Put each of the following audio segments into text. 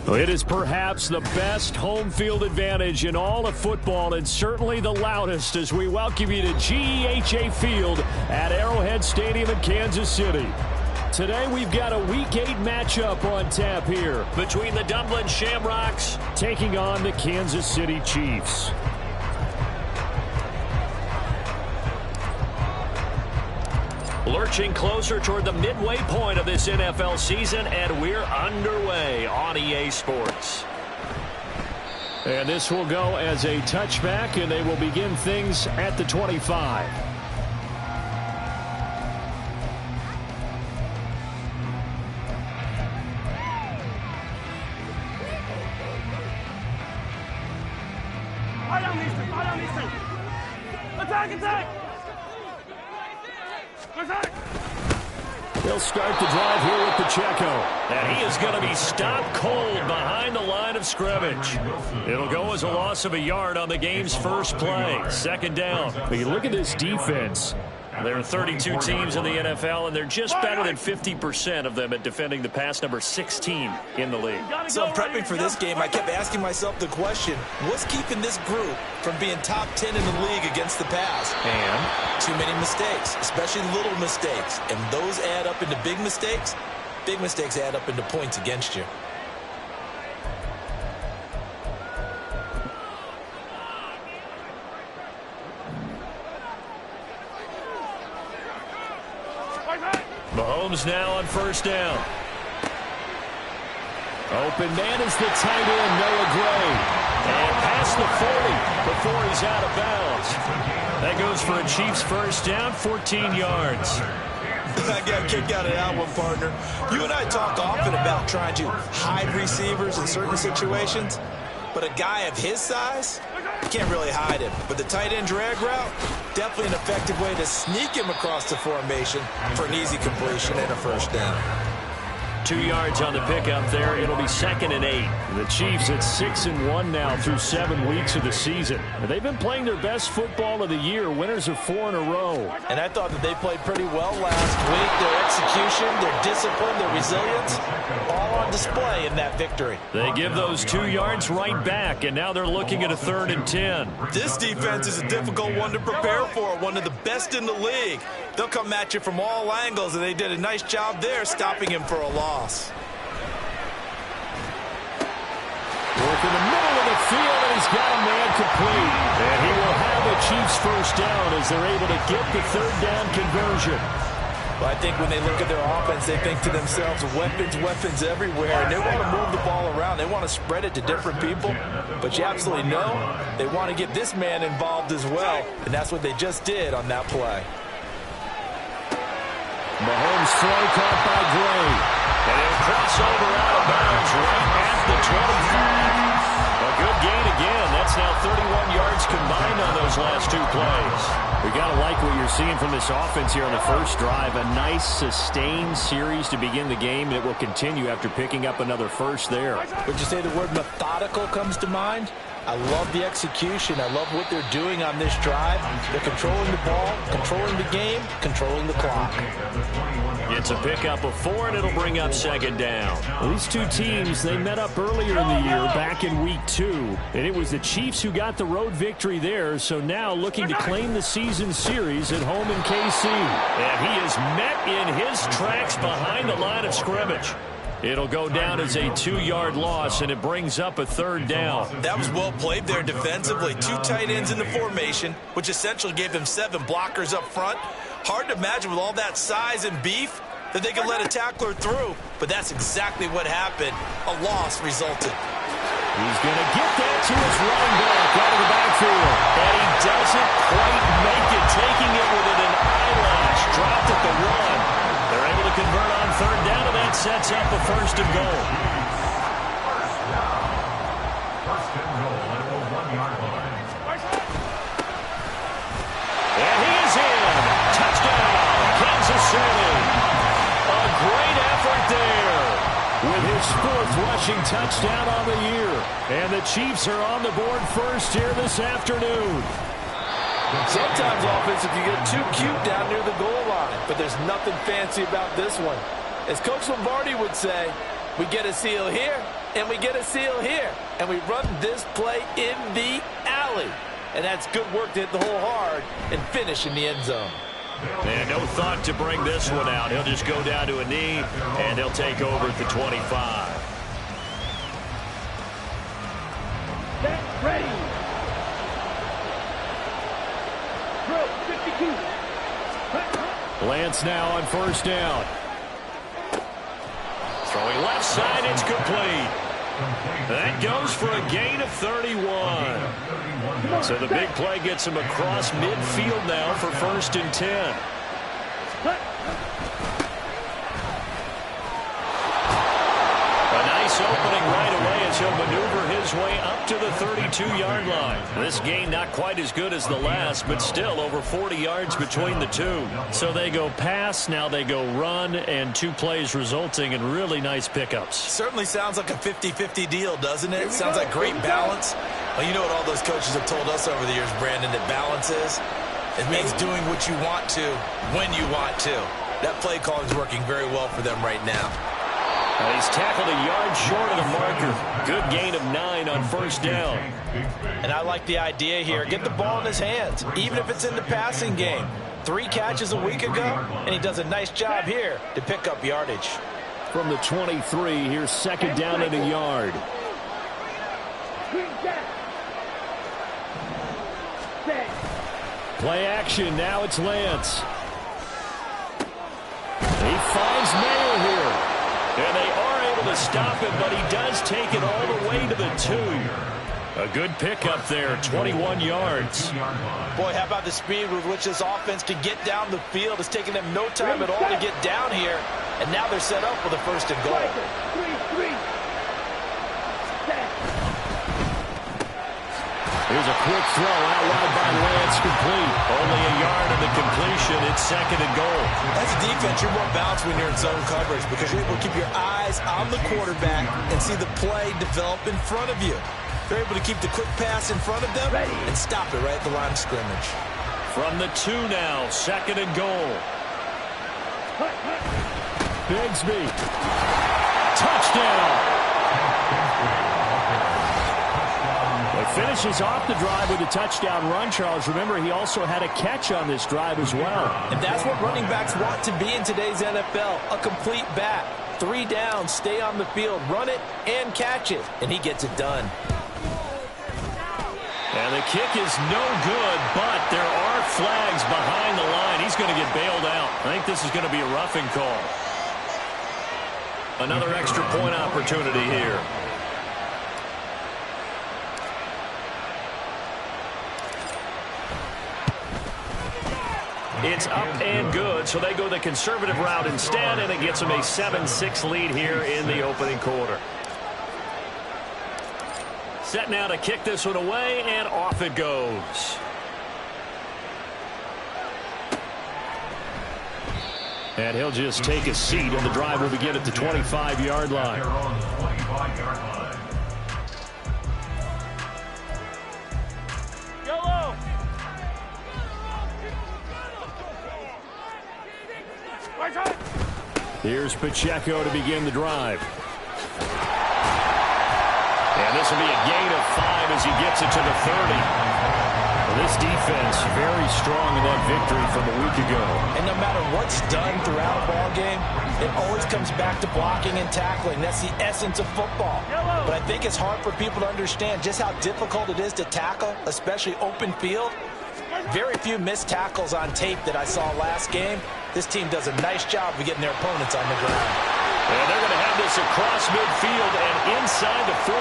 It is perhaps the best home field advantage in all of football, and certainly the loudest, as we welcome you to GEHA Field at Arrowhead Stadium in Kansas City. Today we've got a Week 8 matchup on tap here between the Dublin Shamrocks taking on the Kansas City Chiefs. Lurching closer toward the midway point of this NFL season, and we're underway on EA Sports. And this will go as a touchback, and they will begin things at the 25. They'll start the drive here with Pacheco. And he is going to be stopped cold behind the line of scrimmage. It'll go as a loss of a yard on the game's first play. Second down. But you look at this defense. There are 32 teams in the NFL, and they're just better than 50% of them at defending the pass, number 16 in the league. So I'm prepping for this game. I kept asking myself the question, what's keeping this group from being top 10 in the league against the pass? And too many mistakes, especially little mistakes. And those add up into big mistakes. Big mistakes add up into points against you. Mahomes now on first down. Open man is the tight end, Noah Gray. And past the 40 before he's out of bounds. That goes for a Chiefs first down, 14 yards. I got a kick out of that one, partner. You and I talk often about trying to hide receivers in certain situations. But a guy of his size, you can't really hide him. But the tight end drag route, definitely an effective way to sneak him across the formation for an easy completion and a first down. 2 yards on the pickup there. It'll be 2nd and 8. The Chiefs at 6-1 now through 7 weeks of the season. They've been playing their best football of the year. Winners of 4 in a row. And I thought that they played pretty well last week. Their execution, their discipline, their resilience, all on display in that victory. They give those 2 yards right back, and now they're looking at a 3rd and 10. This defense is a difficult one to prepare for, one of the best in the league. They'll come at you from all angles, and they did a nice job there stopping him for a loss. Work in the middle of the field, and he's got a man complete. And he will have the Chiefs first down as they're able to get the 3rd down conversion. Well, I think when they look at their offense, they think to themselves, weapons everywhere, and they want to move the ball around. They want to spread it to different people, but you absolutely know they want to get this man involved as well, and that's what they just did on that play. Mahomes throw caught by Gray. And he'll cross over out of bounds right at the 25. A good gain again. That's now 31 yards combined on those last 2 plays. We got to like what you're seeing from this offense here on the first drive. A nice sustained series to begin the game, and it will continue after picking up another first there. Would you say the word methodical comes to mind? I love the execution. I love what they're doing on this drive. They're controlling the ball, controlling the game, controlling the clock. It's a pickup of 4, and it'll bring up 2nd down. Well, these two teams, they met up earlier in the year, back in Week 2. And it was the Chiefs who got the road victory there, so now looking to claim the season series at home in KC. And he is met in his tracks behind the line of scrimmage. It'll go down as a 2-yard loss, and it brings up a 3rd down. That was well played there defensively. 2 tight ends in the formation, which essentially gave them 7 blockers up front. Hard to imagine with all that size and beef that they could let a tackler through, but that's exactly what happened. A loss resulted. He's going to get that to his running back out of the backfield. And he doesn't quite make it, taking it within an eyelash. Dropped at the 1. They're able to convert on 3rd down, and that sets up a 1st and goal. And he is in. Touchdown, Kansas City. A great effort there with his 4th rushing touchdown on the year. And the Chiefs are on the board first here this afternoon. Sometimes offensive you get too cute down near the goal line, but there's nothing fancy about this one. As Coach Lombardi would say, we get a seal here, and we get a seal here, and we run this play in the alley. And that's good work to hit the hole hard and finish in the end zone. And no thought to bring this one out. He'll just go down to a knee, and he'll take over at the 25. Set, ready. Drill, 52. Lance now on first down. Throwing left side, it's complete. That goes for a gain of 31. So the big play gets him across midfield now for 1st and 10. A nice opening right away as he'll maneuver his way up to the 32-yard line. This gain not quite as good as the last, but still over 40 yards between the two. So they go pass, now they go run, and 2 plays resulting in really nice pickups. Certainly sounds like a 50-50 deal, doesn't it? Sounds like great balance. Well, you know what all those coaches have told us over the years, Brandon, that balance is? It means doing what you want to when you want to. That play calling is working very well for them right now. And he's tackled a yard short of the marker. Good gain of 9 on first down. And I like the idea here. Get the ball in his hands, even if it's in the passing game. 3 catches a week ago, and he does a nice job here to pick up yardage. From the 23, here's 2nd down and a yard. Play action, now it's Lance. He finds Mayer here. And they are able to stop him, but he does take it all the way to the 2. A good pickup there, 21 yards. Boy, how about the speed with which this offense can get down the field? It's taking them no time at all to get down here. And now they're set up with a 1st and goal. Here's a quick throw out wide by Lance, complete. Only a yard of the completion. It's 2nd and goal. As a defense, you're more balanced when you're in zone coverage because you're able to keep your eyes on the quarterback and see the play develop in front of you. They're able to keep the quick pass in front of them and stop it right at the line of scrimmage. From the 2 now, 2nd and goal. Bigsby. Touchdown. Finishes off the drive with a touchdown run, Charles. Remember, he also had a catch on this drive as well. And that's what running backs want to be in today's NFL, a complete back. 3 downs, stay on the field, run it, and catch it. And he gets it done. And the kick is no good, but there are flags behind the line. He's going to get bailed out. I think this is going to be a roughing call. Another extra point opportunity here. It's up and good, so they go the conservative route instead, and it gets them a 7-6 lead here in the opening quarter. Set now to kick this one away, and off it goes. And he'll just take a seat, and the drive will begin at the 25-yard line. Here's Pacheco to begin the drive. And this will be a gain of 5 as he gets it to the 30. Well, this defense very strong in that victory from a week ago. And no matter what's done throughout a ball game, it always comes back to blocking and tackling. That's the essence of football. But I think it's hard for people to understand just how difficult it is to tackle, especially open field. Very few missed tackles on tape that I saw last game. This team does a nice job of getting their opponents on the ground. And they're going to have this across midfield and inside the 45.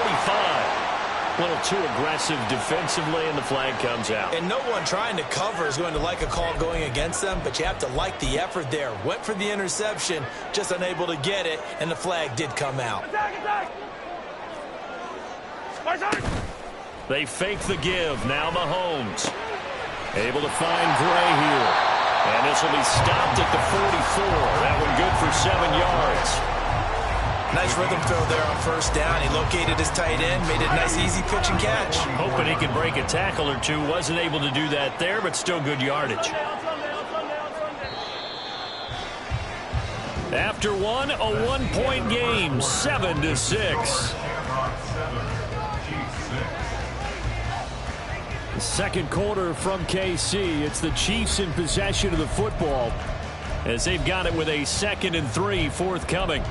A little too aggressive defensively, and the flag comes out. And no one trying to cover is going to like a call going against them, but you have to like the effort there. Went for the interception, just unable to get it, and the flag did come out. They fake the give. Now Mahomes. Able to find Gray here. And this will be stopped at the 44. That one good for 7 yards. Nice rhythm throw there on first down. He located his tight end, made it a nice, easy pitch and catch. Hoping he could break a tackle or two. Wasn't able to do that there, but still good yardage. After one, a 1-point game, 7-6. The second quarter from KC. It's the Chiefs in possession of the football as they've got it with a 2nd and 3 forthcoming.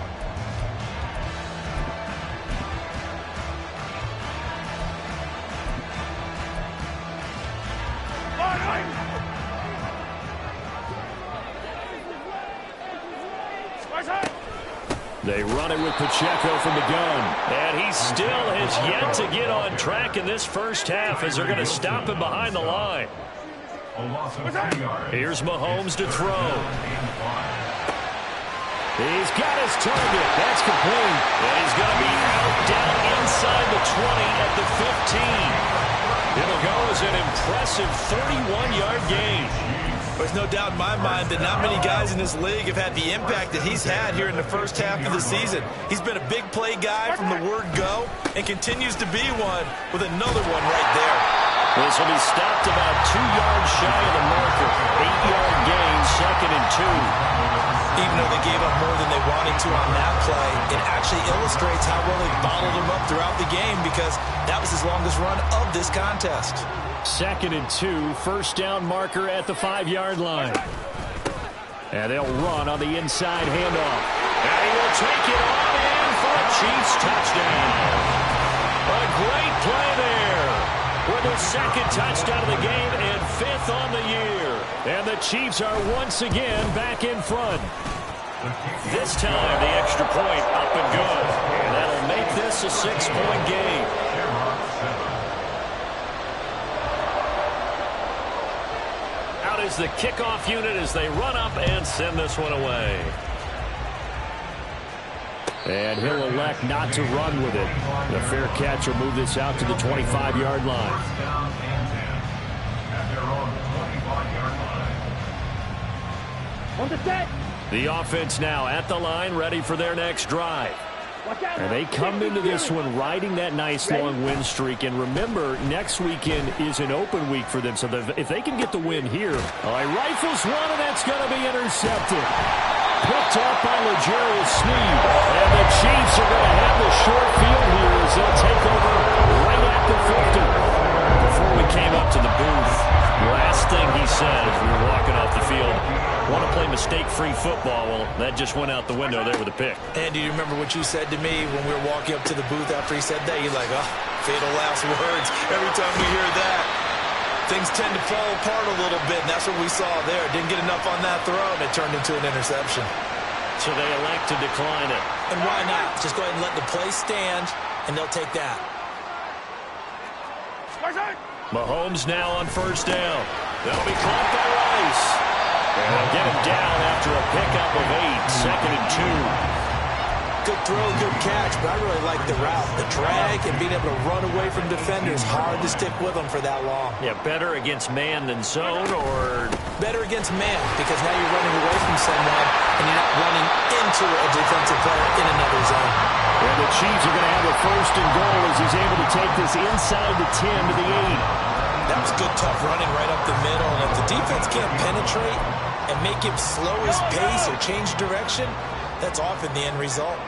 They run it with Pacheco from the gun. And he still has yet to get on track in this first half as they're going to stop him behind the line. Here's Mahomes to throw. He's got his target. That's complete. And he's going to be out down inside the 20 at the 15. It'll go as an impressive 31-yard gain. There's no doubt in my mind that not many guys in this league have had the impact that he's had here in the first half of the season. He's been a big play guy from the word go and continues to be one with another one right there. This will be stopped about 2 yards shy of the marker. 8-yard gain, 2nd and 2. Even though they gave up more than they wanted to on that play, it actually illustrates how well they bottled him up throughout the game because that was his longest run of this contest. 2nd and 2, first down marker at the 5-yard line. And they'll run on the inside handoff. And he will take it on in for a Chiefs touchdown. A great play there with his 2nd touchdown of the game and 5th on the year. And the Chiefs are once again back in front. This time the extra point up and good. And that'll make this a 6-point game. Is the kickoff unit as they run up and send this one away. And he'll elect not to run with it. The fair catch will move this out to the 25-yard line. On the set. The offense now at the line, ready for their next drive. And they come into this one riding that nice long win streak. And remember, next weekend is an open week for them. So if they can get the win here, rifles one, and that's going to be intercepted. Picked up by L'Jarius Sneed. And the Chiefs are going to have the short field here as they'll take over right at the 50. Before we came up to the booth, last thing he said as we were walking off the field, want to play mistake-free football. Well, that just went out the window there with a pick. And do you remember what you said to me when we were walking up to the booth after he said that? You're like, oh, fatal last words. Every time we hear that, things tend to fall apart a little bit, and that's what we saw there. Didn't get enough on that throw, and it turned into an interception. So they elect to decline it. And why not? Just go ahead and let the play stand, and they'll take that. Mahomes now on first down. They'll be caught by Rice. And they'll get him down after a pickup of 8, 2nd and 2. Good throw, good catch, but I really like the route. The drag and being able to run away from defenders, hard to stick with them for that long. Yeah, better against man than zone, or? Better against man, because now you're running away from someone and you're not running into a defensive player in another zone. And the Chiefs are going to have a 1st and goal as he's able to take this inside the 10 to the 8. That was good, tough running right up the middle. And if the defense can't penetrate and make him slow his pace or change direction, that's often the end result.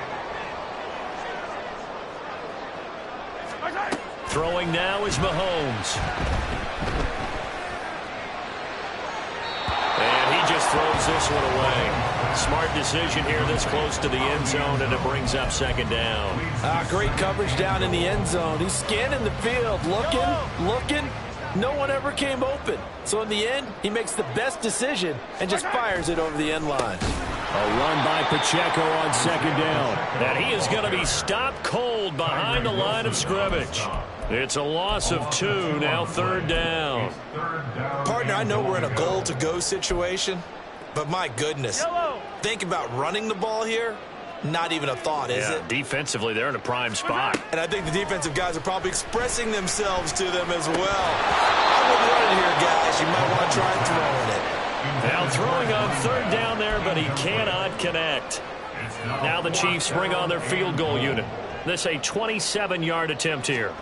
Throwing now is Mahomes. And he just throws this one away. Smart decision here this close to the end zone, and it brings up 2nd down. Great coverage down in the end zone. He's scanning the field, looking. No one ever came open. So in the end, he makes the best decision and just fires it over the end line. A run by Pacheco on 2nd down. And he is going to be stopped cold behind the line of scrimmage. It's a loss of 2, now 3rd down. Partner, I know we're in a goal-to-go situation, but my goodness, think about running the ball here. Not even a thought, is it? Defensively, they're in a prime spot. And I think the defensive guys are probably expressing themselves to them as well. I wouldn't run it here, guys. You might want to try throwing it. Now throwing on 3rd down there, but he cannot connect. Now the Chiefs bring on their field goal unit. This a 27-yard attempt here.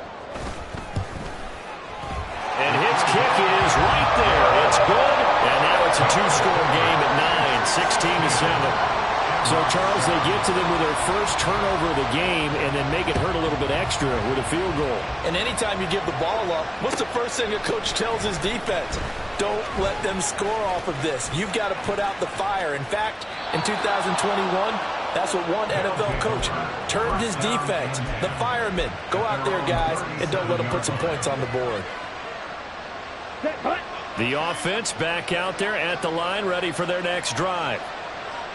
And his kick is right there. It's good. And now it's a two-score game at 9, 16-7. So, Charles, they get to them with their first turnover of the game and then make it hurt a little bit extra with a field goal. And anytime you give the ball up, what's the first thing a coach tells his defense? Don't let them score off of this. You've got to put out the fire. In fact, in 2021, that's what one NFL coach termed his defense. The firemen. Go out there, guys, and don't let them put some points on the board. The offense back out there at the line, ready for their next drive.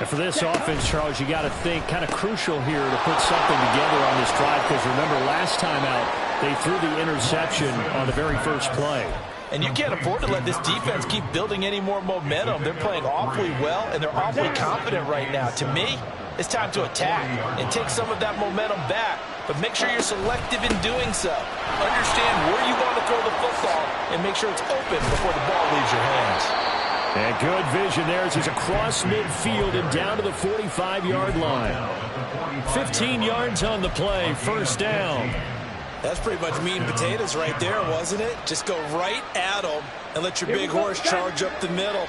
And for this offense, Charles, you got to think kind of crucial here to put something together on this drive, because remember last time out they threw the interception on the very first play. And you can't afford to let this defense keep building any more momentum. They're playing awfully well, and they're awfully confident right now. To me, it's time to attack and take some of that momentum back. But make sure you're selective in doing so. Understand where you want to throw the football and make sure it's open before the ball leaves your hands. And good vision there as he's across midfield and down to the 45-yard line. 15 yards on the play, first down. That's pretty much meat and potatoes right there, wasn't it? Just go right at them and let your big horse charge up the middle.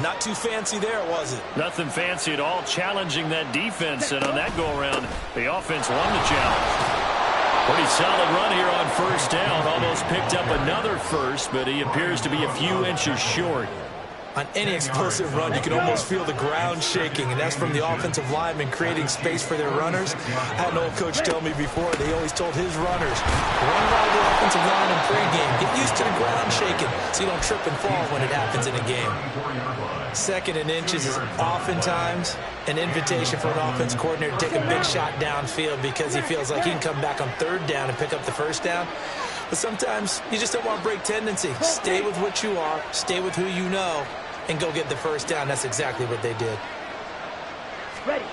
Not too fancy there, was it? Nothing fancy at all, challenging that defense. And on that go-around, the offense won the challenge. Pretty solid run here on first down. Almost picked up another first, but he appears to be a few inches short. On any explosive run, you can almost feel the ground shaking, and that's from the offensive linemen creating space for their runners. I had an old coach tell me before, they always told his runners, run around the offensive line in pregame. Get used to the ground shaking so you don't trip and fall when it happens in a game. Second and inches is oftentimes an invitation for an offense coordinator to take a big shot downfield because he feels like he can come back on third down and pick up the first down. But sometimes you just don't want to break tendency. Stay with what you are, stay with who you know, and go get the first down. That's exactly what they did. Ready.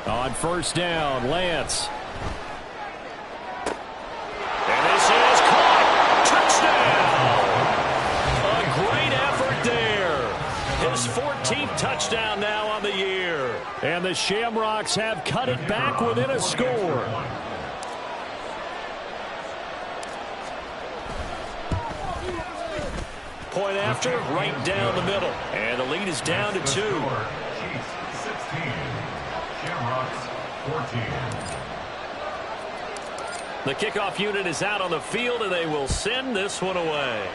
On first down, Lance. And this is caught. Touchdown. A great effort there. His 14th touchdown now on the year. And the Shamrocks have cut it back within a score. Point after, right down the middle. And the lead is down to 2. Chiefs 16, Shamrocks 14. The kickoff unit is out on the field, and they will send this one away.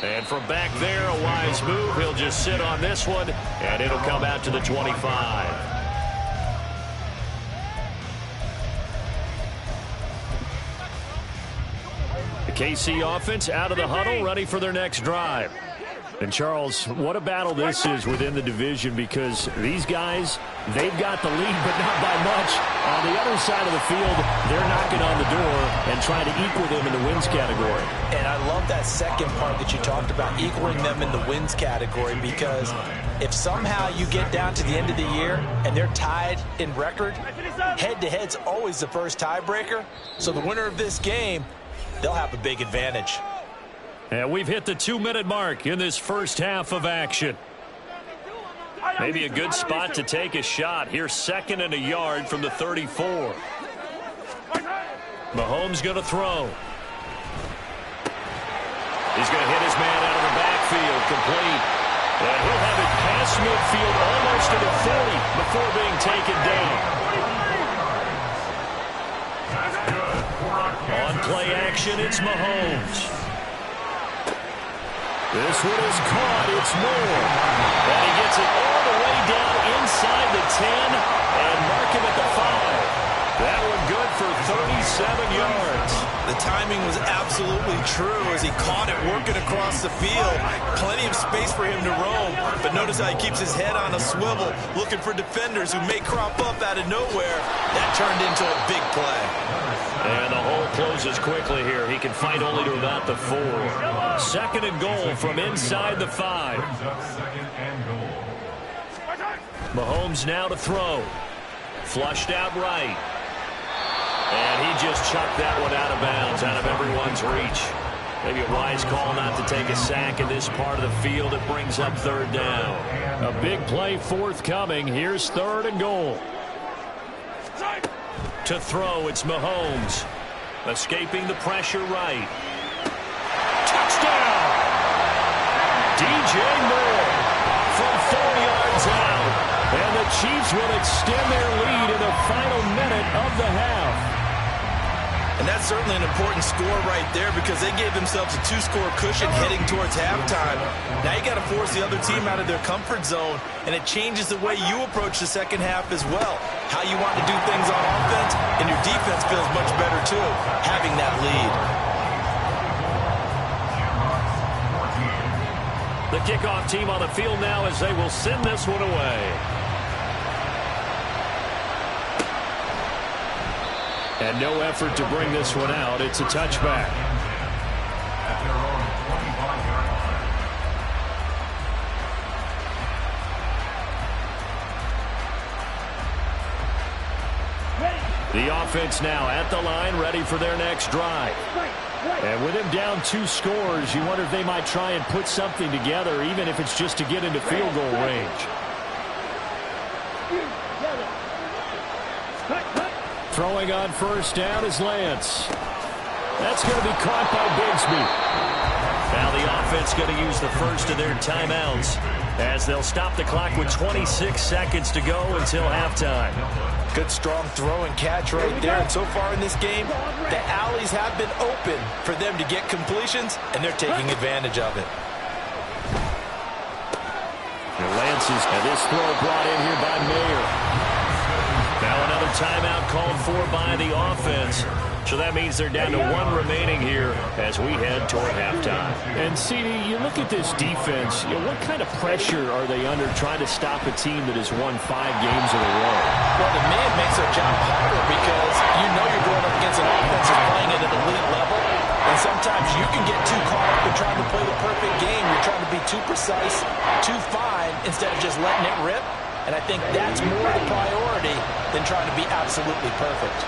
And from back there, a wise move. He'll just sit on this one, and it'll come out to the 25. KC offense out of the huddle, ready for their next drive. And, Charles, what a battle this is within the division, because these guys, they've got the lead, but not by much. On the other side of the field, they're knocking on the door and trying to equal them in the wins category. And I love that second part that you talked about, equaling them in the wins category, because if somehow you get down to the end of the year and they're tied in record, head-to-head's always the first tiebreaker. So the winner of this game, they'll have a big advantage. And we've hit the 2-minute mark in this first half of action. Maybe a good spot to take a shot. Here's 2nd and a yard from the 34. Mahomes going to throw. He's going to hit his man out of the backfield, complete. And he'll have it past midfield almost to the 40 before being taken down. On play action, it's Mahomes. This one is caught. It's Moore. And he gets it all the way down inside the 10 and mark him at the 5. That one good for 37 yards. The timing was absolutely true as he caught it working across the field. Plenty of space for him to roam, but notice how he keeps his head on a swivel, looking for defenders who may crop up out of nowhere. That turned into a big play. And the hole closes quickly here. He can fight only to about the 4. 2nd and goal from inside the 5. Mahomes now to throw. Flushed out right. And he just chucked that one out of bounds, out of everyone's reach. Maybe a wise call not to take a sack in this part of the field. It brings up 3rd down. A big play forthcoming. Here's 3rd and goal. To throw, it's Mahomes. Escaping the pressure right. Touchdown! DJ Moore from 4 yards out. And the Chiefs will extend their lead in the final minute of the half. And that's certainly an important score right there because they gave themselves a 2-score cushion heading towards halftime. Now you got to force the other team out of their comfort zone, and it changes the way you approach the second half as well. How you want to do things on offense, and your defense feels much better too, having that lead. The kickoff team on the field now as they will send this one away. And no effort to bring this one out. It's a touchback. At their own 25-yard line. The offense now at the line, ready for their next drive. And with him down 2 scores, you wonder if they might try and put something together, even if it's just to get into field goal range. Throwing on 1st down is Lance. That's going to be caught by Bigsby. Now the offense going to use the first of their timeouts as they'll stop the clock with 26 seconds to go until halftime. Good strong throw and catch right there. And so far in this game, the alleys have been open for them to get completions, and they're taking advantage of it. Lance's and this throw brought in here by Mayer. Now another timeout called for by the offense. So that means they're down to 1 remaining here as we head toward halftime. And, CD, you look at this defense, what kind of pressure are they under trying to stop a team that has won 5 games in a row? Well, to me, it makes their job harder because you know you're going up against an offense that's playing at an elite level. And sometimes you can get too caught up in trying to play the perfect game. You're trying to be too precise, too fine, instead of just letting it rip. And I think that's more the priority than trying to be absolutely perfect.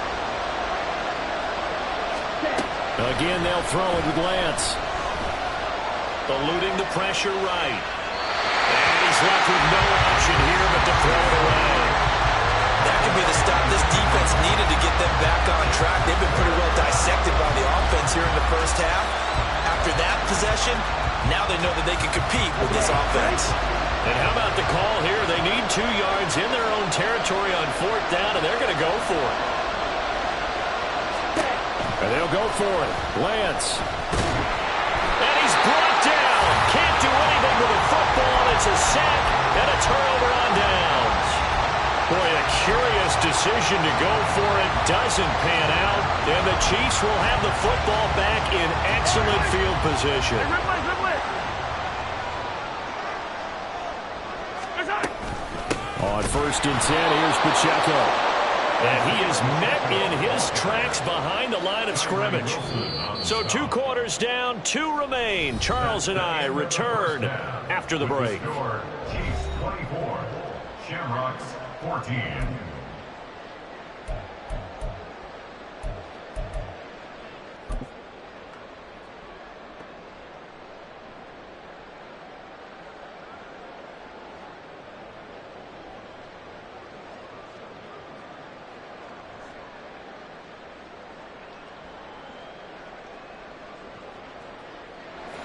Again, they'll throw it with Lance. Eluding the pressure right. And he's left with no option here but to throw it away. That could be the stop this defense needed to get them back on track. They've been pretty well dissected by the offense here in the first half. After that possession, now they know that they can compete with this offense. And how about the call here? They need 2 yards in their own territory on 4th down, and they're going to go for it. And they'll go for it. Lance. And he's brought down. Can't do anything with a football. It's a sack and a turnover on downs. Boy, a curious decision to go for it. Doesn't pan out. And the Chiefs will have the football back in excellent field position. On 1st and 10, here's Pacheco. And he is met in his tracks behind the line of scrimmage. So 2 quarters down, 2 remain. Charles and I return after the break. Chiefs 24, Shamrocks 14.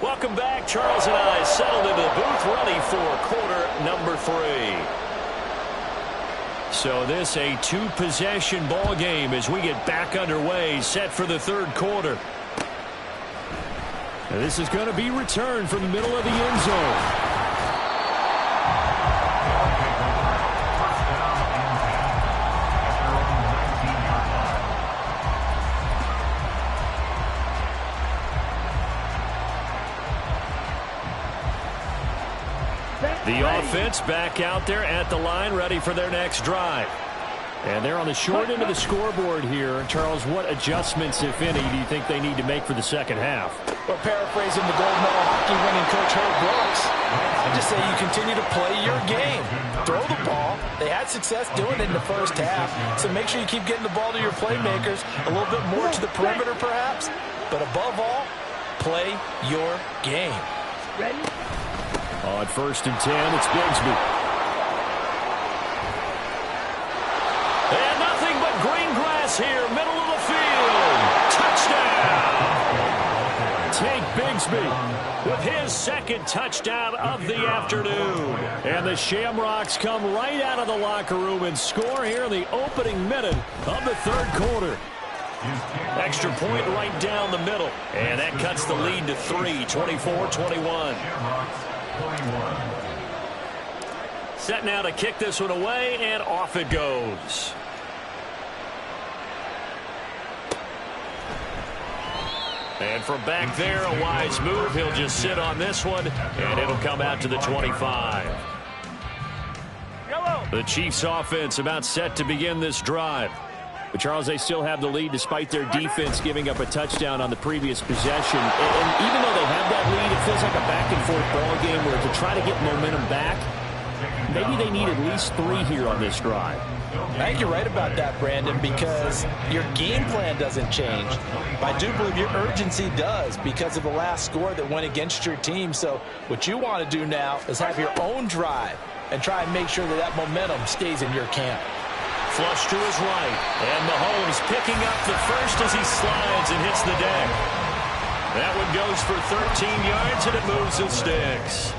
Welcome back. Charles and I settled into the booth, ready for quarter number 3. So this a 2-possession ball game as we get back underway, set for the 3rd quarter. And this is going to be returned from the middle of the end zone. The offense back out there at the line, ready for their next drive. And they're on the short end of the scoreboard here. Charles, what adjustments, if any, do you think they need to make for the second half? Well, paraphrasing the gold medal hockey winning coach Herb Brooks, I just say you continue to play your game. Throw the ball. They had success doing it in the first half, so make sure you keep getting the ball to your playmakers, a little bit more to the perimeter perhaps, but above all, play your game. Ready? On 1st and 10, it's Bigsby. is here, middle of the field. Touchdown! Tank Bigsby with his second touchdown of the afternoon. And the Shamrocks come right out of the locker room and score here in the opening minute of the third quarter. Extra point right down the middle. And that cuts the lead to 3, 24-21. Set now to kick this one away, and off it goes. And from back there, a wise move. He'll just sit on this one, and it'll come out to the 25. The Chiefs offense about set to begin this drive. But, Charles, they still have the lead despite their defense giving up a touchdown on the previous possession. And even though they have that lead, it feels like a back-and-forth ball game where to try to get momentum back, maybe they need at least 3 here on this drive. I think you're right about that, Brandon, because your game plan doesn't change. I do believe your urgency does because of the last score that went against your team. So what you want to do now is have your own drive and try and make sure that that momentum stays in your camp. Flush to his right, and Mahomes picking up the first as he slides and hits the deck. That one goes for 13 yards, and it moves and sticks.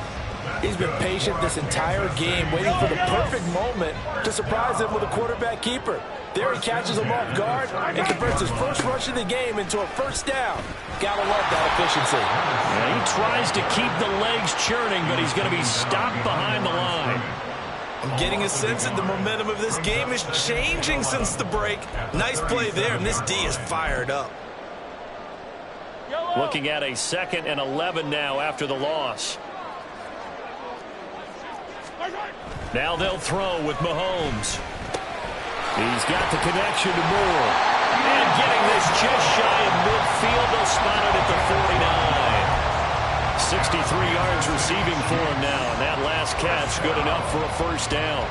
He's been patient this entire game, waiting for the perfect moment to surprise him with a quarterback keeper. There he catches him off guard and converts his first rush of the game into a first down. Gotta love that efficiency. And he tries to keep the legs churning, but he's going to be stopped behind the line. I'm getting a sense that the momentum of this game is changing since the break. Nice play there, and this D is fired up. Looking at a 2nd and 11 now after the loss. Now they'll throw with Mahomes. He's got the connection to Moore. And getting this just shy of midfield, they'll spot it at the 49. 63 yards receiving for him now. And that last catch good enough for a first down.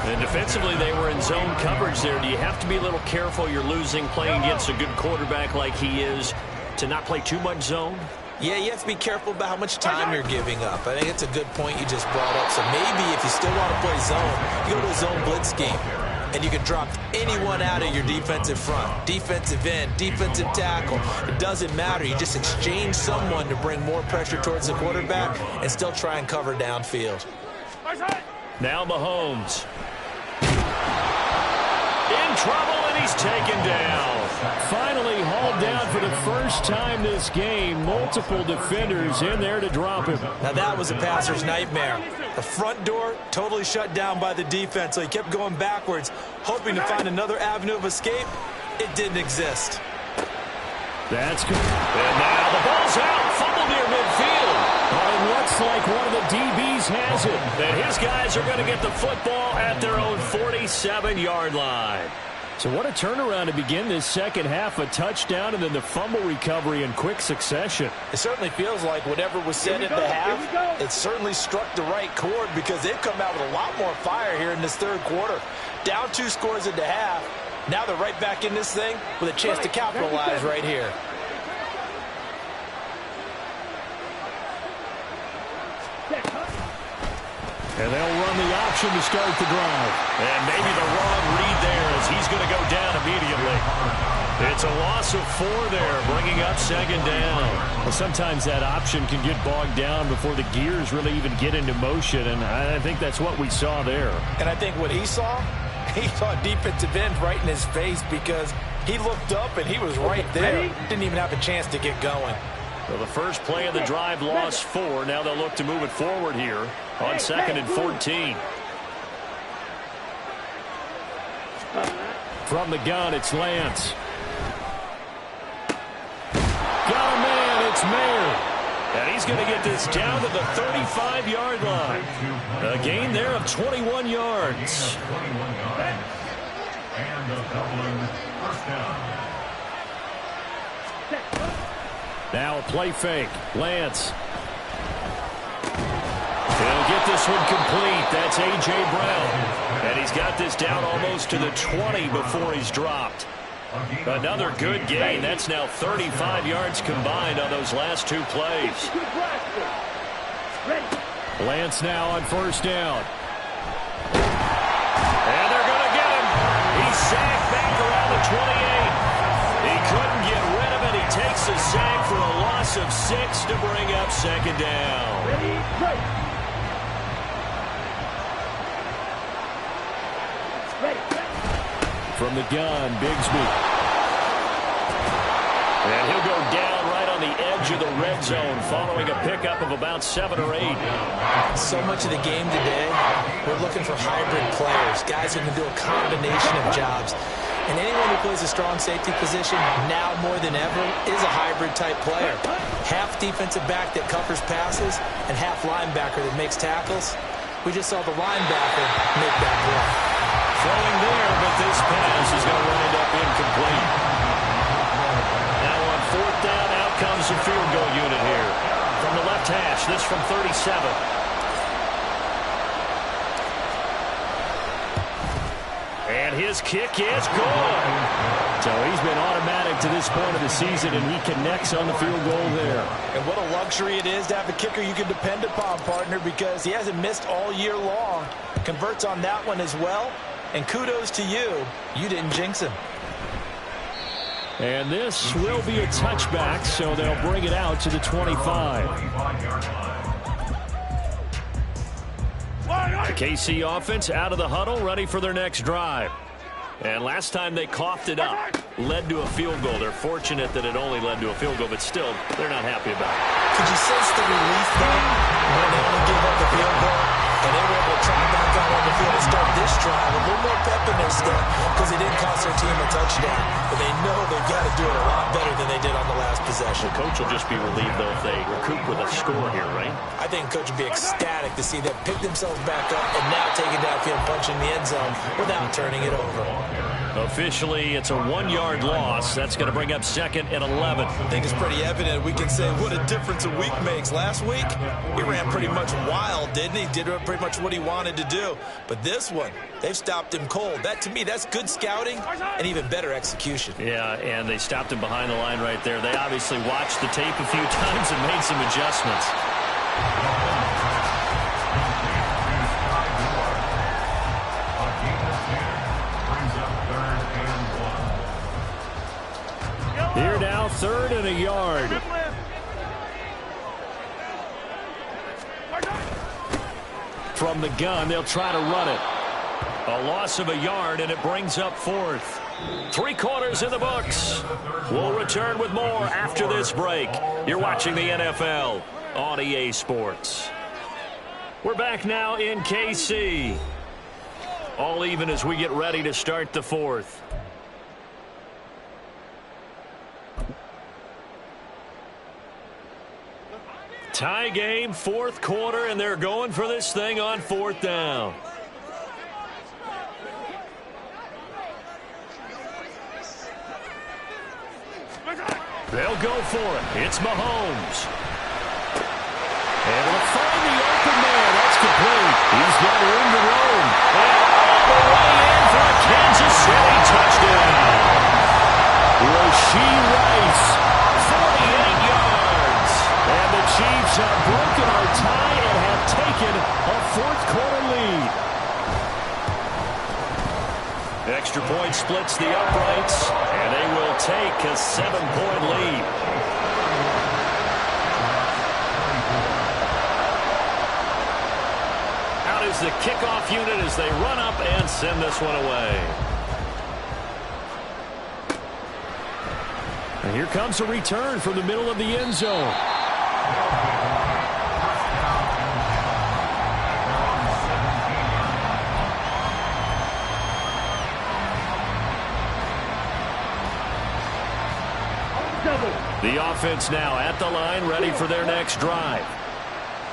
And defensively, they were in zone coverage there. Do you have to be a little careful you're losing playing against a good quarterback like he is to not play too much zone? Yeah, you have to be careful about how much time you're giving up. I think it's a good point you just brought up. So maybe if you still want to play zone, you go to a zone blitz game. And you can drop anyone out of your defensive front. Defensive end, defensive tackle. It doesn't matter. You just exchange someone to bring more pressure towards the quarterback and still try and cover downfield. Now Mahomes. In trouble, and he's taken down. Finally hauled down for the first time this game. Multiple defenders in there to drop him. Now that was a passer's nightmare. The front door totally shut down by the defense, so he kept going backwards, hoping to find another avenue of escape. It didn't exist. That's good. And now the ball's out. Fumble near midfield. But it looks like one of the DBs has it. And his guys are going to get the football at their own 47-yard line. So what a turnaround to begin this second half. A touchdown and then the fumble recovery in quick succession. It certainly feels like whatever was said at the half, it certainly struck the right chord because they've come out with a lot more fire here in this third quarter. Down 2 scores at the half. Now they're right back in this thing with a chance to capitalize right here. And they'll run the option to start the drive. And maybe the wrong read there as he's going to go down immediately. It's a loss of 4 there, bringing up 2nd down. Well, sometimes that option can get bogged down before the gears really even get into motion, and I think that's what we saw there. And I think what he saw a defensive end right in his face because he looked up and he was right there. Didn't even have a chance to get going. So the first play of the drive lost 4. Now they'll look to move it forward here on 2nd and 14. From the gun, it's Lance. Got a man, it's Mayer. And he's going to get this down to the 35-yard line. A gain there of 21 yards. And the Dublin first down. Now a play fake. Lance. He'll get this one complete. That's A.J. Brown. And he's got this down almost to the 20 before he's dropped. Another good gain. That's now 35 yards combined on those last 2 plays. Lance now on first down. And they're going to get him. He's sacked back around the 28. That's a sack for a loss of 6 to bring up second down. Ready, play. Ready. From the gun, Bigsby. And he'll go down right on the edge of the red zone following a pickup of about 7 or 8. So much of the game today, we're looking for hybrid players, guys who can do a combination of jobs. And anyone who plays a strong safety position, now more than ever, is a hybrid-type player. Half defensive back that covers passes and half linebacker that makes tackles. We just saw the linebacker make that play. Throwing there, but this pass is going to wind up incomplete. Now on fourth down, out comes the field goal unit here. From the left hash, this from 37. And his kick is good. So he's been automatic to this point of the season, and he connects on the field goal there. And what a luxury it is to have a kicker you can depend upon, partner, because he hasn't missed all year long. Converts on that one as well. And kudos to you. You didn't jinx him. And this will be a touchback, so they'll bring it out to the 25. The KC offense out of the huddle, ready for their next drive. And last time they coughed it up, led to a field goal. They're fortunate that it only led to a field goal, but still, they're not happy about it. Could you sense the relief, though, when they only gave up the field goal? And they were able to try back out on the field and start this drive. A little more pep in their step because they didn't cost their team a touchdown. But they know they've got to do it a lot better than they did on the last possession. The coach will just be relieved, though, if they recoup with a score here, right? I think coach will be ecstatic to see them pick themselves back up and now take it downfield, punching the end zone without turning it over. Officially, it's a 1-yard loss. That's going to bring up second and 11. I think it's pretty evident. We can say what a difference a week makes. Last week, he ran pretty much wild, didn't he? Did pretty much what he wanted to do. But this one, they've stopped him cold. That, to me, that's good scouting and even better execution. Yeah, and they stopped him behind the line right there. They obviously watched the tape a few times and made some adjustments. Here now, 3rd and a yard. From the gun, they'll try to run it. A loss of a yard, and it brings up 4th. 3 quarters in the books. We'll return with more after this break. You're watching the NFL on EA Sports. We're back now in KC. All even as we get ready to start the 4th. Tie game, 4th quarter, and they're going for this thing on 4th down. They'll go for it. It's Mahomes. Able to find the open man. That's complete. He's got room to roam. And all the way in for a Kansas City touchdown. Rashee Rice, 48 yards. And the Chiefs have broken our tie and have taken a 4th quarter lead. Extra point splits the uprights, and they will take a 7-point lead. Out is the kickoff unit as they run up and send this one away. And here comes a return from the middle of the end zone. The offense now at the line, ready for their next drive.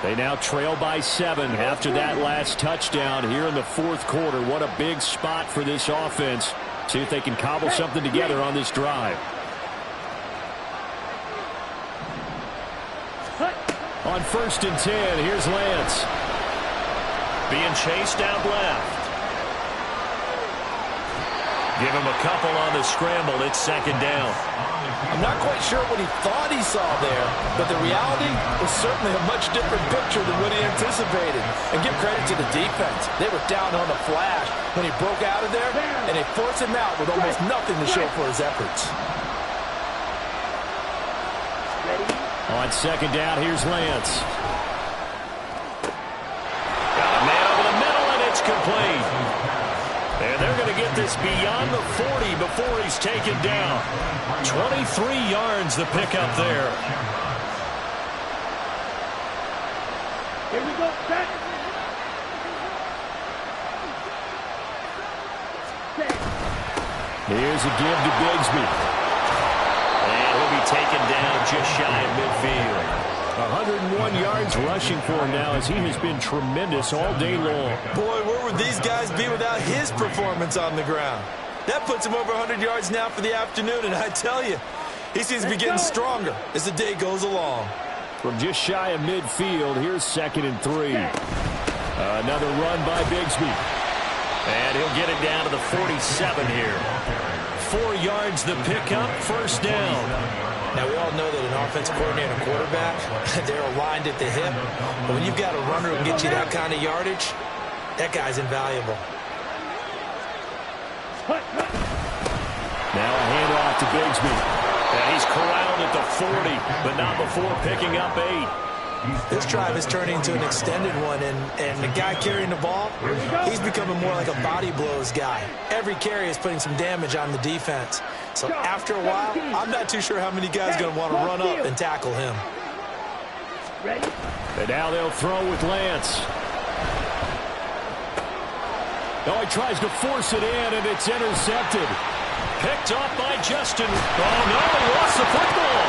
They now trail by 7 after that last touchdown here in the 4th quarter. What a big spot for this offense. See if they can cobble something together on this drive. On 1st and 10, here's Lance. Being chased out left. Give him a couple on the scramble. It's 2nd down. I'm not quite sure what he thought he saw there, but the reality was certainly a much different picture than what he anticipated. And give credit to the defense. They were down on the flash when he broke out of there, and they forced him out with almost nothing to show for his efforts. On second down, here's Lance. Got a man over the middle, and it's complete. And they're going to get this beyond the 40 before he's taken down. 23 yards the pickup there. Here we go, set. Here's a give to Bigsby. And he'll be taken down just shy of midfield. 101 yards rushing for him now as he has been tremendous all day long. Boy, where would these guys be without his performance on the ground? That puts him over 100 yards now for the afternoon, and I tell you, he seems to be getting stronger as the day goes along. From just shy of midfield, here's 2nd and 3. Another run by Bigsby. And he'll get it down to the 47 here. 4 yards the pickup, first down. Now, we all know that an offensive coordinator and a quarterback, they're aligned at the hip. But when you've got a runner who can get you that kind of yardage, that guy's invaluable. Now a handoff to Bigsby. And he's corralled at the 40, but not before picking up 8. This drive is turning into an extended one, and the guy carrying the ball, he's becoming more like a body blows guy. Every carry is putting some damage on the defense. So after a while, I'm not too sure how many guys are going to want to run up and tackle him. Ready? And now they'll throw with Lance. Oh, he tries to force it in, and it's intercepted. Picked off by Justin. Oh, no, he lost the football.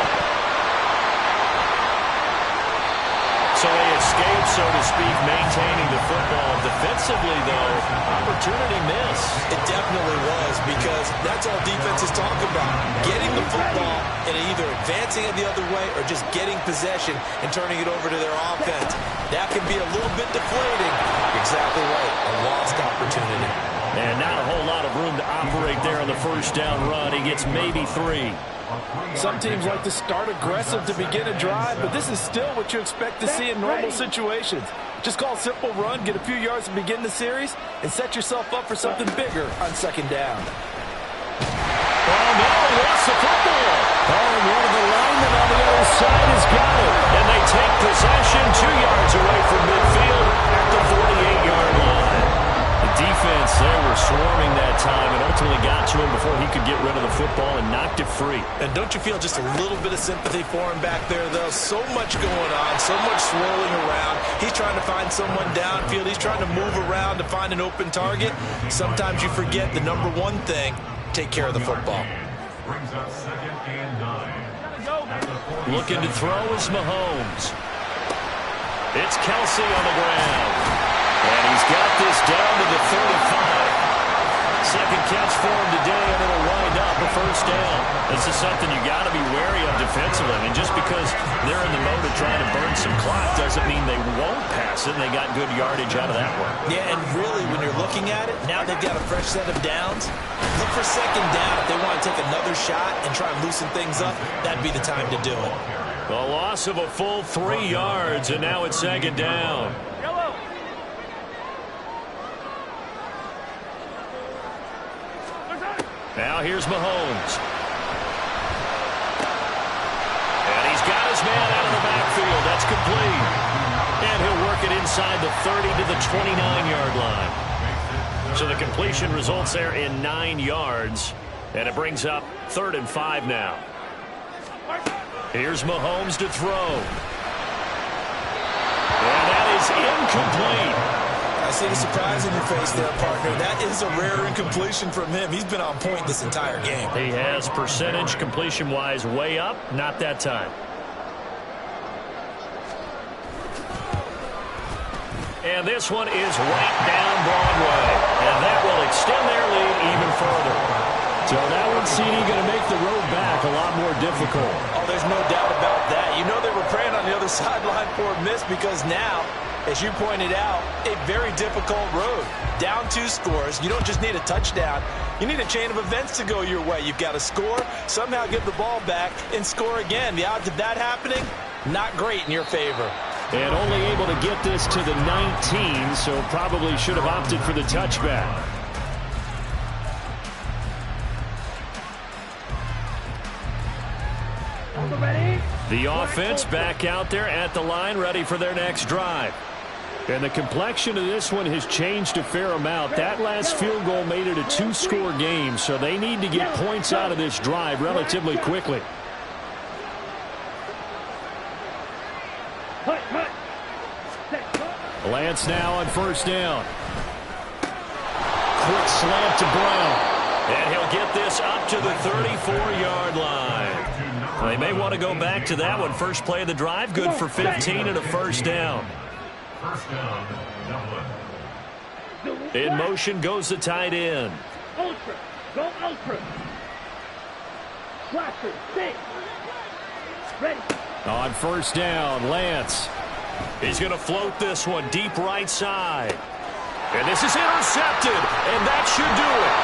So they escaped, so to speak, maintaining the football. Defensively, though, opportunity missed. It definitely was, because that's all defense is talking about. Getting the football and either advancing it the other way or just getting possession and turning it over to their offense. That can be a little bit deflating. Exactly right, a lost opportunity. And not a whole lot of room to operate there on the first down run. He gets maybe 3. Some teams like to start aggressive to begin a drive, but this is still what you expect to see in normal situations. Just call a simple run, get a few yards to begin the series, and set yourself up for something bigger on second down. Oh, no, he lost the football. Oh, and one of the linemen on the other side has got it. And they take possession 2 yards away from midfield at the 48-yard line. The defense, they were swarming that time and ultimately got to him before he could get rid of the football and knocked it free. And don't you feel just a little bit of sympathy for him back there, though? So much going on, so much swirling around. He's trying to find someone downfield. He's trying to move around to find an open target. Sometimes you forget the number one thing, take care of the football. Brings up 2nd and 9. Looking to throw is Mahomes. It's Kelsey on the ground. And he's got this down to the 35. Second catch for him today, and it'll wind up a first down. This is something you got to be wary of defensively. I mean, just because they're in the mode of trying to burn some clock doesn't mean they won't pass it, and they got good yardage out of that one. Yeah, and really, when you're looking at it, now they've got a fresh set of downs. Look for second down. If they want to take another shot and try and loosen things up, that'd be the time to do it. A loss of a full 3 yards, and now it's second down. Now here's Mahomes. And he's got his man out of the backfield. That's complete. And he'll work it inside the 30 to the 29-yard line. So the completion results there in 9 yards. And it brings up 3rd and 5 now. Here's Mahomes to throw. And that is incomplete. I see the surprise in your face there, partner. That is a rare incompletion from him. He's been on point this entire game. He has percentage completion-wise way up. Not that time. And this one is right down Broadway. And that will extend their lead even further. So that one, CD, going to make the road back a lot more difficult. Oh, there's no doubt about that. You know they were praying on the other sideline for a miss because now, as you pointed out, a very difficult road. Down 2 scores. You don't just need a touchdown. You need a chain of events to go your way. You've got to score, somehow give the ball back, and score again. The odds of that happening, not great in your favor. And only able to get this to the 19, so probably should have opted for the touchback. Ready? The offense back out there at the line, ready for their next drive. And the complexion of this one has changed a fair amount. That last field goal made it a 2-score game, so they need to get points out of this drive relatively quickly. Lance now on first down. Quick slant to Brown. And he'll get this up to the 34-yard line. They may want to go back to that one. First play of the drive, good for 15 and a first down. First down, Dublin. In motion goes the tight end. Ultra. Go ultra. Slasher. Six. Ready. On first down, Lance. He's going to float this one deep right side. And this is intercepted. And that should do it.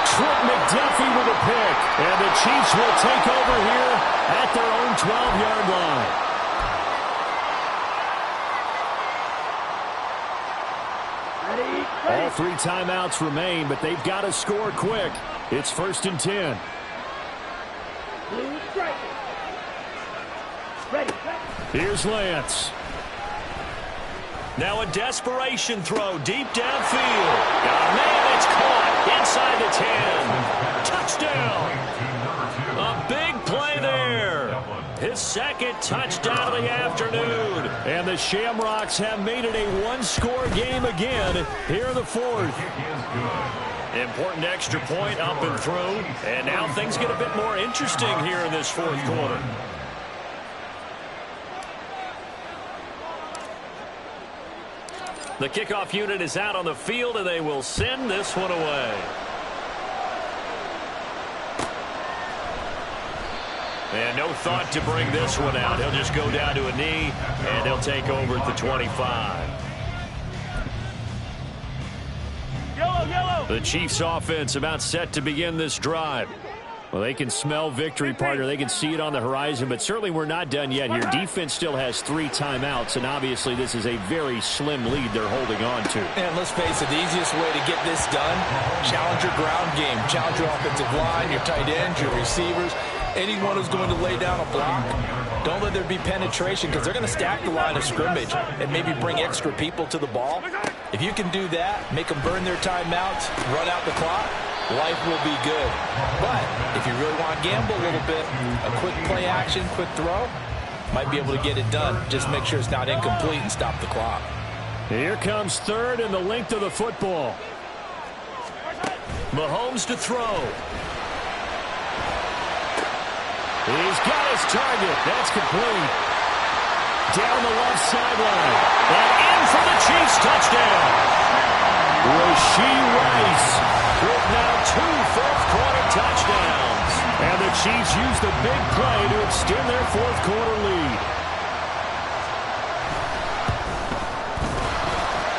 Trent McDuffie with a pick. And the Chiefs will take over here at their own 12-yard line. All 3 timeouts remain, but they've got to score quick. It's 1st and 10. Blue striker. Ready. Here's Lance. Now a desperation throw deep downfield. Oh, man, it's caught inside the 10. Touchdown. A big play there. His second touchdown of the afternoon. And the Shamrocks have made it a 1-score game again here in the 4th. Important extra point up and through. And now things get a bit more interesting here in this 4th quarter. The kickoff unit is out on the field, and they will send this one away. And no thought to bring this one out. He'll just go down to a knee, and they'll take over at the 25. The Chiefs offense about set to begin this drive. Well, they can smell victory, partner. They can see it on the horizon, but certainly we're not done yet here. Defense still has 3 timeouts, and obviously this is a very slim lead they're holding on to. And let's face it, the easiest way to get this done, challenge your ground game. Challenge your offensive line, your tight ends, your receivers, anyone who's going to lay down a block. Don't let there be penetration because they're going to stack the line of scrimmage and maybe bring extra people to the ball. If you can do that, make them burn their timeouts, run out the clock, life will be good. But if you really want to gamble a little bit, a quick play action, quick throw, might be able to get it done. Just make sure it's not incomplete and stop the clock. Here comes 3rd and the length of the football. Mahomes to throw. He's got his target. That's complete. Down the left sideline. And in for the Chiefs touchdown. Rashee Rice with now 2 fourth-quarter touchdowns. And the Chiefs use the big play to extend their 4th-quarter lead.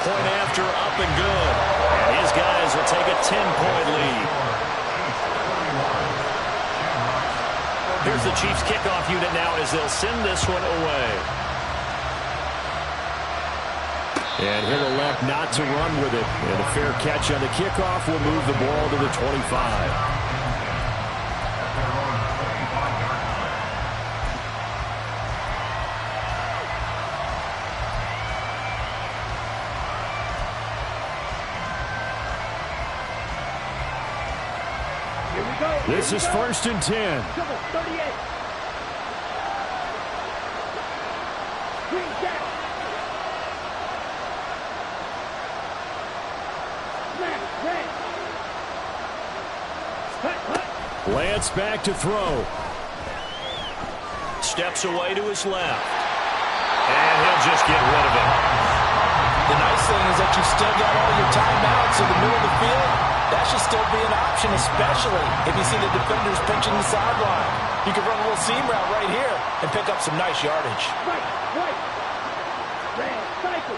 Point after up and good. And his guys will take a 10-point lead. Here's the Chiefs kickoff unit now as they'll send this one away. And he'll elect not to run with it. And a fair catch on the kickoff will move the ball to the 25. This is 1st and 10. 38. Green down. Smash, red. Cut. Lance back to throw. Steps away to his left. And he'll just get rid of it. The nice thing is that you still got all your timeouts in the middle of the field. That should still be an option, especially if you see the defenders pinching the sideline. You can run a little seam route right here and pick up some nice yardage. Right. Red, cycle.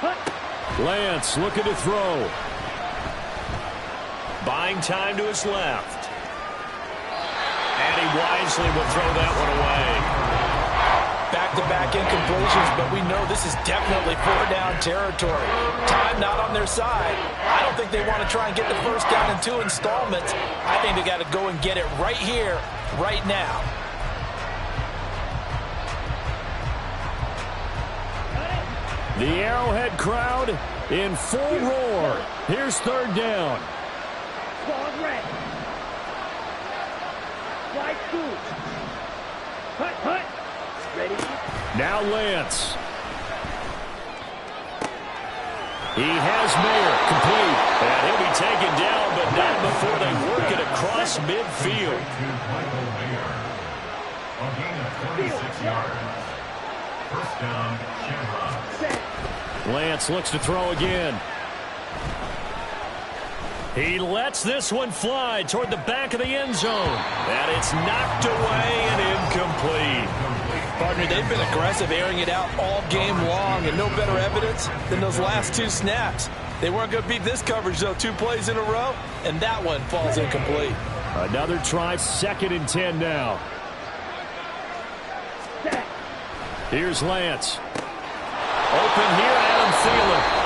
Cut. Lance looking to throw. Buying time to his left. And he wisely will throw that one away. Back-to-back incompletions, but we know this is definitely 4-down territory. Time not on their side. I don't think they want to try and get the first down in 2 installments. I think they got to go and get it right here, right now. The Arrowhead crowd in full roar. Here's third down. Squad red. Slide two. Hut. Ready. Now Lance. He has Mayer complete. And he'll be taken down, but not before they work it across midfield. Michael Mayer. A gain of 26 yards. First down, Shamrocks. Lance looks to throw again. He lets this one fly toward the back of the end zone. And it's knocked away and incomplete. Partner, they've been aggressive, airing it out all game long, and no better evidence than those last two snaps. They weren't going to beat this coverage, though, 2 plays in a row, and that one falls incomplete. Another try, 2nd and 10 now. Here's Lance. Open here, Adam Thielen.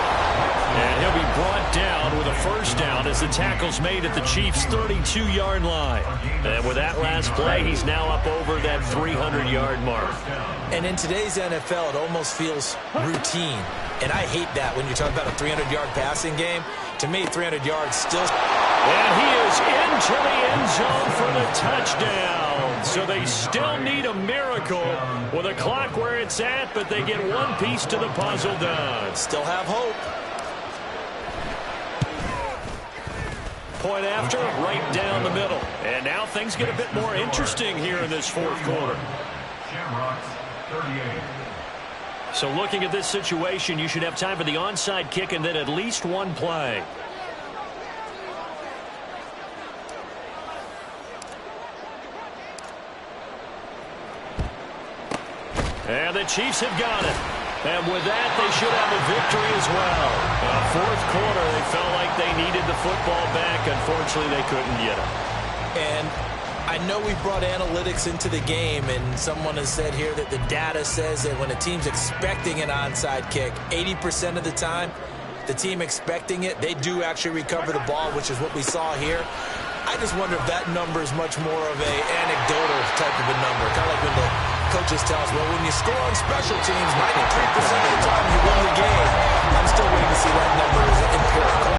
And he'll be brought down with a first down as the tackle's made at the Chiefs' 32-yard line. And with that last play, he's now up over that 300-yard mark. And in today's NFL, it almost feels routine. And I hate that when you're talking about a 300-yard passing game. To me, 300 yards still... And he is into the end zone for the touchdown. So they still need a miracle with a clock where it's at, but they get one piece to the puzzle done. Still have hope. Point after, right down the middle. And now things get a bit more interesting here in this fourth quarter. Shamrocks, 38. So looking at this situation, you should have time for the onside kick and then at least one play. And the Chiefs have got it. And with that, they should have a victory as well. Fourth quarter, they felt like they needed the football back. Unfortunately, they couldn't get it. And I know we brought analytics into the game, and someone has said here that the data says that when a team's expecting an onside kick, 80% of the time, the team expecting it, they do actually recover the ball, which is what we saw here. I just wonder if that number is much more of a anecdotal type of a number. Kind of like when the coaches tell us, well, when you score on special teams, 93%